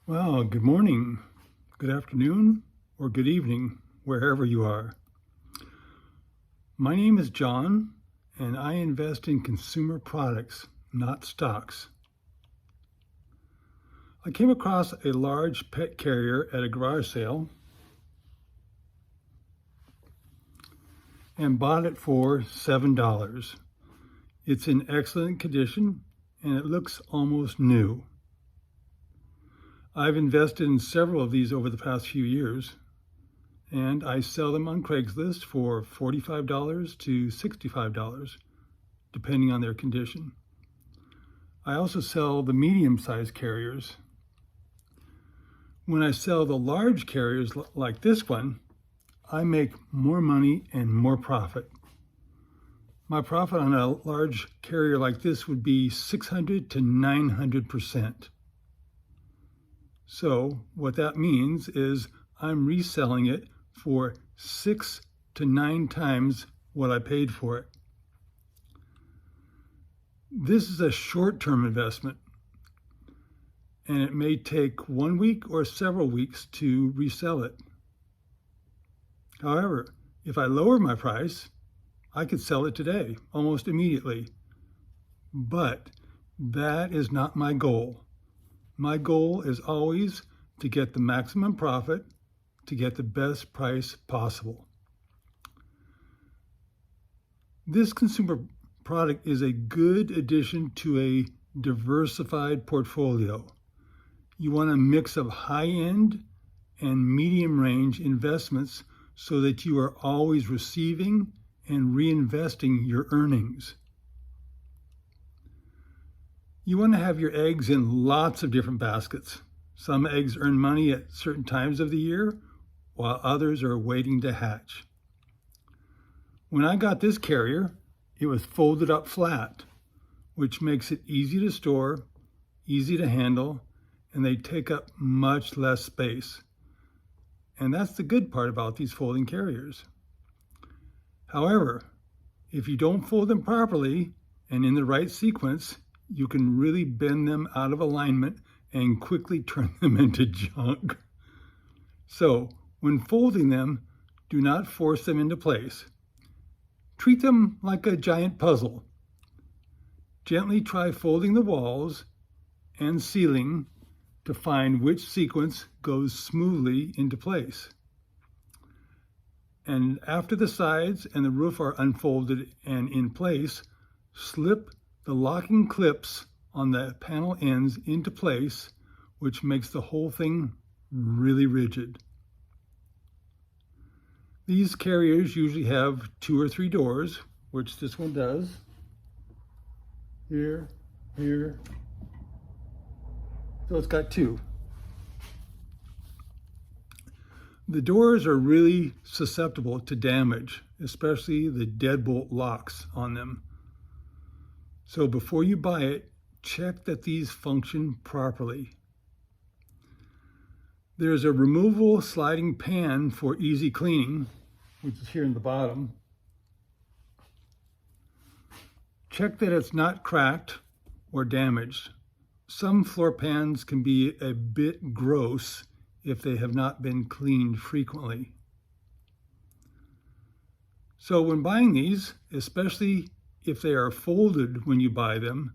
Well, good morning, good afternoon, or good evening, wherever you are. My name is John, and I invest in consumer products, not stocks. I came across a large pet carrier at a garage sale and bought it for $7. It's in excellent condition, and it looks almost new. I've invested in several of these over the past few years, and I sell them on Craigslist for $45 to $65, depending on their condition. I also sell the medium-sized carriers. When I sell the large carriers like this one, I make more money and more profit. My profit on a large carrier like this would be 600 to 900%. So what that means is I'm reselling it for 6 to 9 times what I paid for it. This is a short-term investment, and it may take 1 week or several weeks to resell it. However, if I lower my price, I could sell it today, almost immediately. But that is not my goal. My goal is always to get the maximum profit, to get the best price possible. This consumer product is a good addition to a diversified portfolio. You want a mix of high-end and medium-range investments so that you are always receiving and reinvesting your earnings. You want to have your eggs in lots of different baskets. Some eggs earn money at certain times of the year, while others are waiting to hatch. When I got this carrier, it was folded up flat, which makes it easy to store, easy to handle, and they take up much less space. And that's the good part about these folding carriers. However, if you don't fold them properly and in the right sequence, you can really bend them out of alignment and quickly turn them into junk. So, when folding them, do not force them into place. Treat them like a giant puzzle. Gently try folding the walls and ceiling to find which sequence goes smoothly into place. And after the sides and the roof are unfolded and in place, slip the locking clips on the panel ends into place, which makes the whole thing really rigid. These carriers usually have 2 or 3 doors, which this one does. Here. So it's got 2. The doors are really susceptible to damage, especially the deadbolt locks on them. So before you buy it, check that these function properly. There's a removable sliding pan for easy cleaning, which is here in the bottom. Check that it's not cracked or damaged. Some floor pans can be a bit gross if they have not been cleaned frequently. So when buying these, especially if they are folded when you buy them,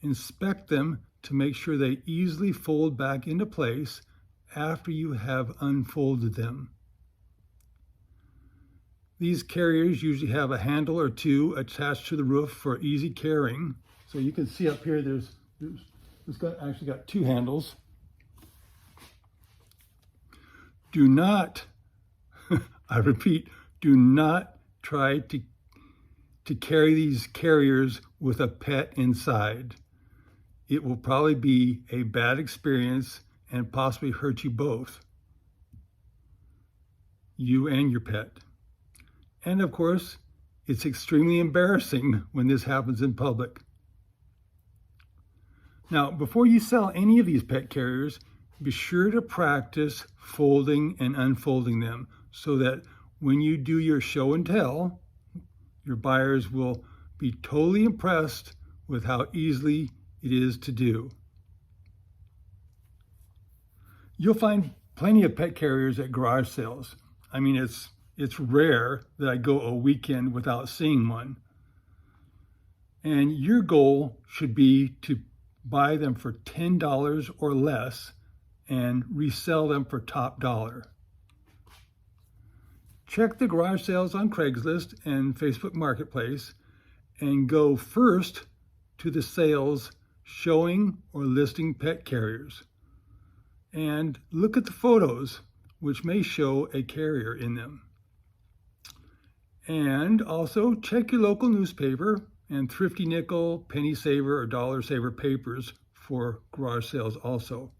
inspect them to make sure they easily fold back into place after you have unfolded them. These carriers usually have a handle or 2 attached to the roof for easy carrying. So you can see up here, it's actually got 2 handles. Do not, I repeat, do not try to carry these carriers with a pet inside. It will probably be a bad experience and possibly hurt you both, you and your pet. And of course, it's extremely embarrassing when this happens in public. Now, before you sell any of these pet carriers, be sure to practice folding and unfolding them so that when you do your show and tell, your buyers will be totally impressed with how easily it is to do. You'll find plenty of pet carriers at garage sales. I mean, it's rare that I go a weekend without seeing one. And your goal should be to buy them for $10 or less and resell them for top dollar. Check the garage sales on Craigslist and Facebook Marketplace and go first to the sales showing or listing pet carriers. And look at the photos, which may show a carrier in them. And also check your local newspaper and Thrifty Nickel, Penny Saver, or Dollar Saver papers for garage sales also.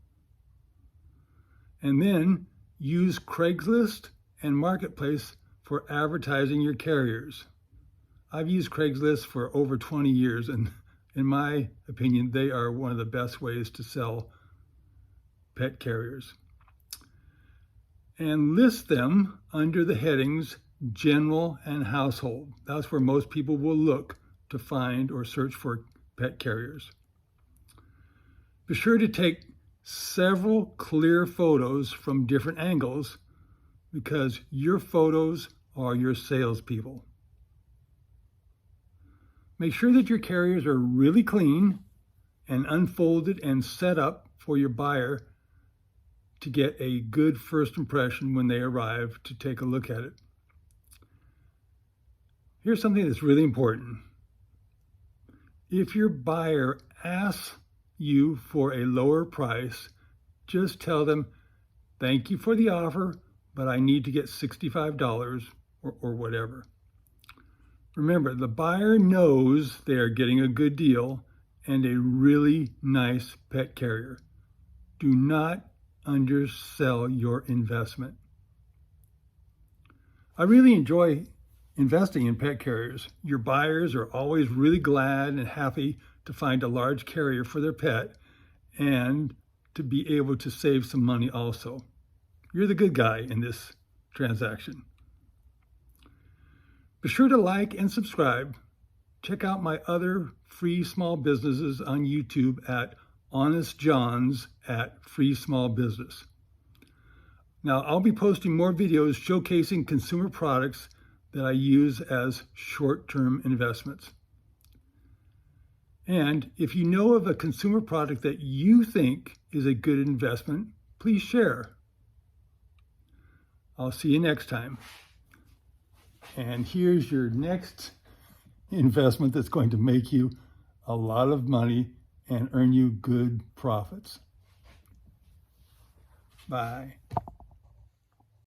And then use Craigslist and Marketplace for advertising your carriers. I've used Craigslist for over 20 years, and in my opinion, they are one of the best ways to sell pet carriers. And list them under the headings General and Household. That's where most people will look to find or search for pet carriers. Be sure to take several clear photos from different angles because your photos are your salespeople. Make sure that your carriers are really clean and unfolded and set up for your buyer to get a good first impression when they arrive to take a look at it. Here's something that's really important. If your buyer asks you for a lower price, just tell them, thank you for the offer, but I need to get $65 or whatever. Remember, the buyer knows they are getting a good deal and a really nice pet carrier. Do not undersell your investment. I really enjoy investing in pet carriers. Your buyers are always really glad and happy to find a large carrier for their pet and to be able to save some money also. You're the good guy in this transaction. Be sure to like and subscribe. Check out my other free small businesses on YouTube at Honest Johns at Free Small Business. Now, I'll be posting more videos showcasing consumer products that I use as short-term investments. And if you know of a consumer product that you think is a good investment, please share. I'll see you next time. And here's your next investment that's going to make you a lot of money and earn you good profits. Bye.